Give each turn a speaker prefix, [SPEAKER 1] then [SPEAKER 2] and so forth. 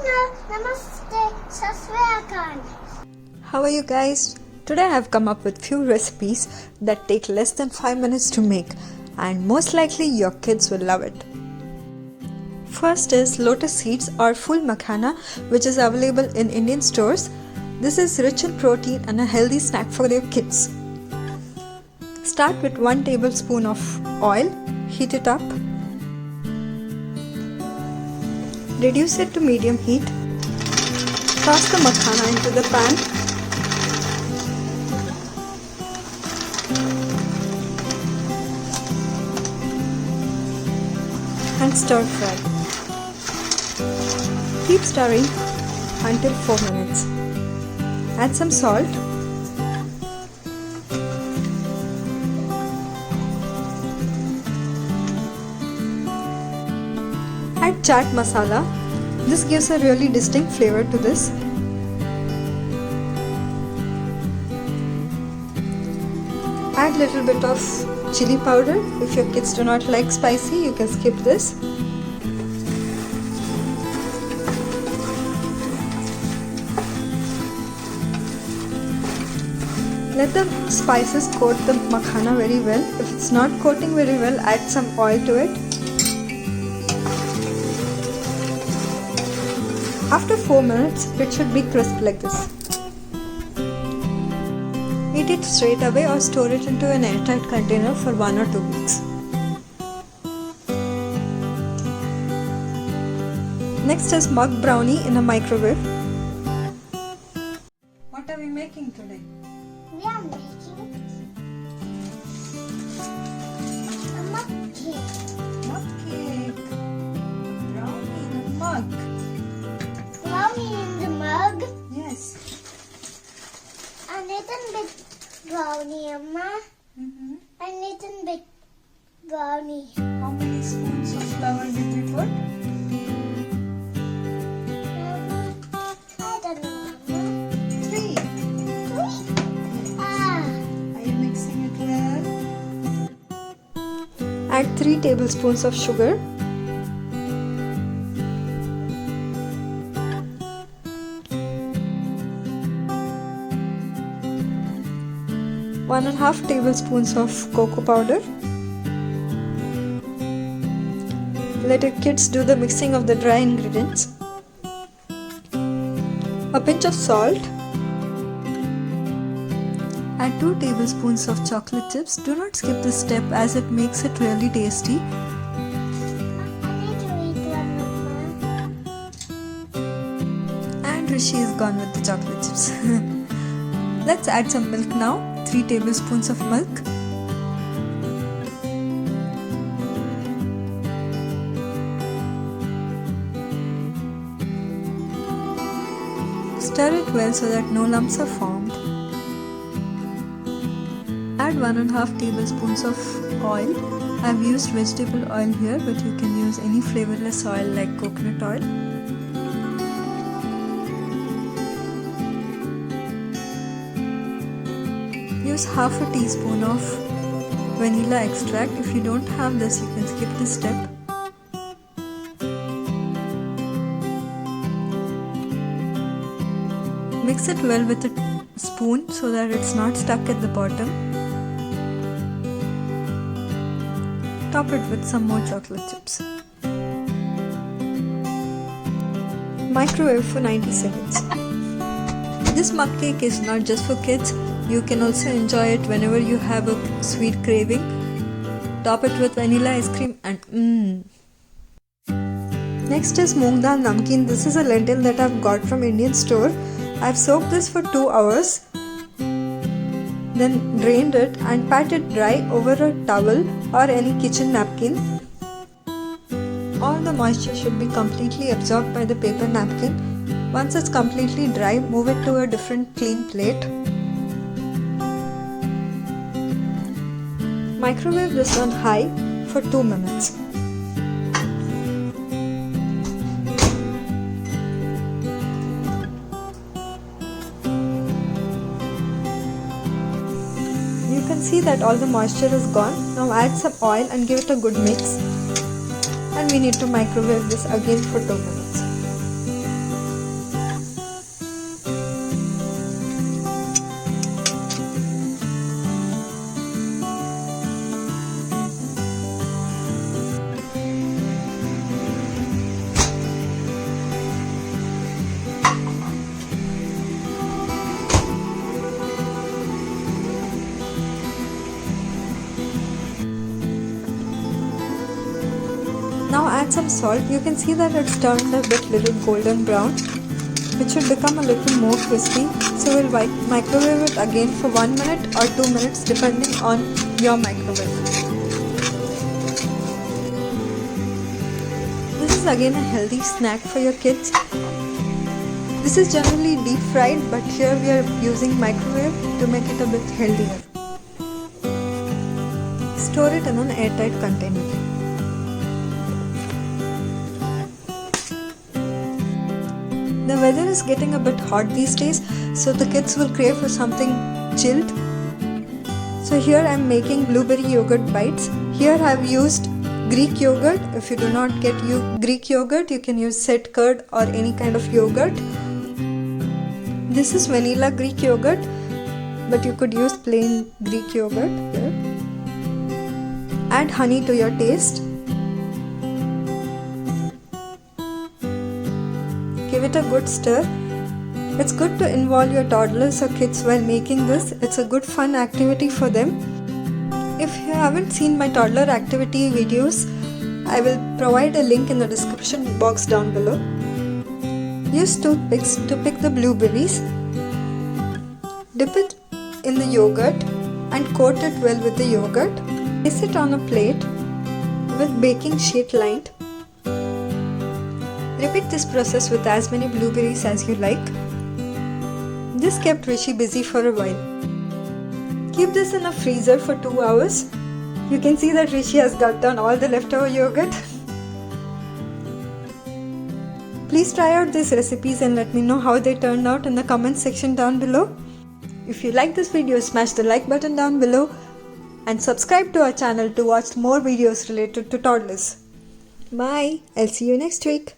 [SPEAKER 1] Namaste.
[SPEAKER 2] How are you guys? Today I have come up with few recipes that take less than 5 minutes to make, and most likely your kids will love it. First is lotus seeds or full makhana, which is available in Indian stores. This is rich in protein and a healthy snack for your kids. Start with 1 tablespoon of oil, heat it up. Reduce it to medium heat. Toss the makhana into the pan. And stir fry. Keep stirring until 4 minutes. Add some salt. Add chaat masala. This gives a really distinct flavor to this. Add little bit of chili powder. If your kids do not like spicy, you can skip this. Let the spices coat the makhana very well. If it's not coating very well, add some oil to it. After 4 minutes, it should be crisp like this. Eat it straight away or store it into an airtight container for 1 or 2 weeks. Next is mug brownie in a microwave. What are we making today?
[SPEAKER 1] We are making a mugcake.
[SPEAKER 2] Mugcake. Brownie in a mug.
[SPEAKER 1] Brownie in the mug.
[SPEAKER 2] Yes.
[SPEAKER 1] A little bit brownie, Amma. A little bit brownie.
[SPEAKER 2] How many spoons of flour did we put?
[SPEAKER 1] I don't know, Amma.
[SPEAKER 2] 3.
[SPEAKER 1] 3. Ah.
[SPEAKER 2] Are you mixing it well? Add 3 tablespoons of sugar. One and a half tablespoons of cocoa powder. Let your kids do the mixing of the dry ingredients. A pinch of salt. Add 2 tablespoons of chocolate chips. Do not skip this step as it makes it really tasty.
[SPEAKER 1] I need to eat one, Amma.
[SPEAKER 2] And Rishi is gone with the chocolate chips. Let's add some milk now. 3 tablespoons of milk. Stir it well so that no lumps are formed. Add 1 and a half tablespoons of oil. I have used vegetable oil here, but you can use any flavorless oil like coconut oil. Use half a teaspoon of vanilla extract. If you don't have this, you can skip this step. Mix it well with a spoon so that it's not stuck at the bottom. Top it with some more chocolate chips. Microwave for 90 seconds. This mug cake is not just for kids. You can also enjoy it whenever you have a sweet craving. Top it with vanilla ice cream and Next is moong dal namkeen. This is a lentil that I've got from Indian store. I've soaked this for 2 hours. Then drained it and pat it dry over a towel or any kitchen napkin. All the moisture should be completely absorbed by the paper napkin. Once it's completely dry, move it to a different clean plate. Microwave this on high for 2 minutes. You can see that all the moisture is gone. Now add some oil and give it a good mix. And we need to microwave this again for 2 minutes. add some salt. You can see that it's turned a bit little golden brown. It should become a little more crispy. So we'll microwave it again for 1 minute or 2 minutes depending on your microwave. This is again a healthy snack for your kids. This is generally deep fried, but here we are using microwave to make it a bit healthier. Store it in an airtight container. The weather is getting a bit hot these days, so the kids will crave for something chilled. So here I am making blueberry yogurt bites. Here I have used Greek yogurt. If you do not get Greek yogurt, you can use set curd or any kind of yogurt. This is vanilla Greek yogurt, but you could use plain Greek yogurt here. Add honey to your taste. Give it a good stir. It's good to involve your toddlers or kids while making this. It's a good fun activity for them. If you haven't seen my toddler activity videos, I will provide a link in the description box down below. Use toothpicks to pick the blueberries. Dip it in the yogurt and coat it well with the yogurt. Place it on a plate with baking sheet lined. Repeat this process with as many blueberries as you like. This kept Rishi busy for a while. Keep this in a freezer for 2 hours. You can see that Rishi has gulped down all the leftover yogurt. Please try out these recipes and let me know how they turned out in the comment section down below. If you like this video, smash the like button down below and subscribe to our channel to watch more videos related to toddlers. Bye! I'll see you next week.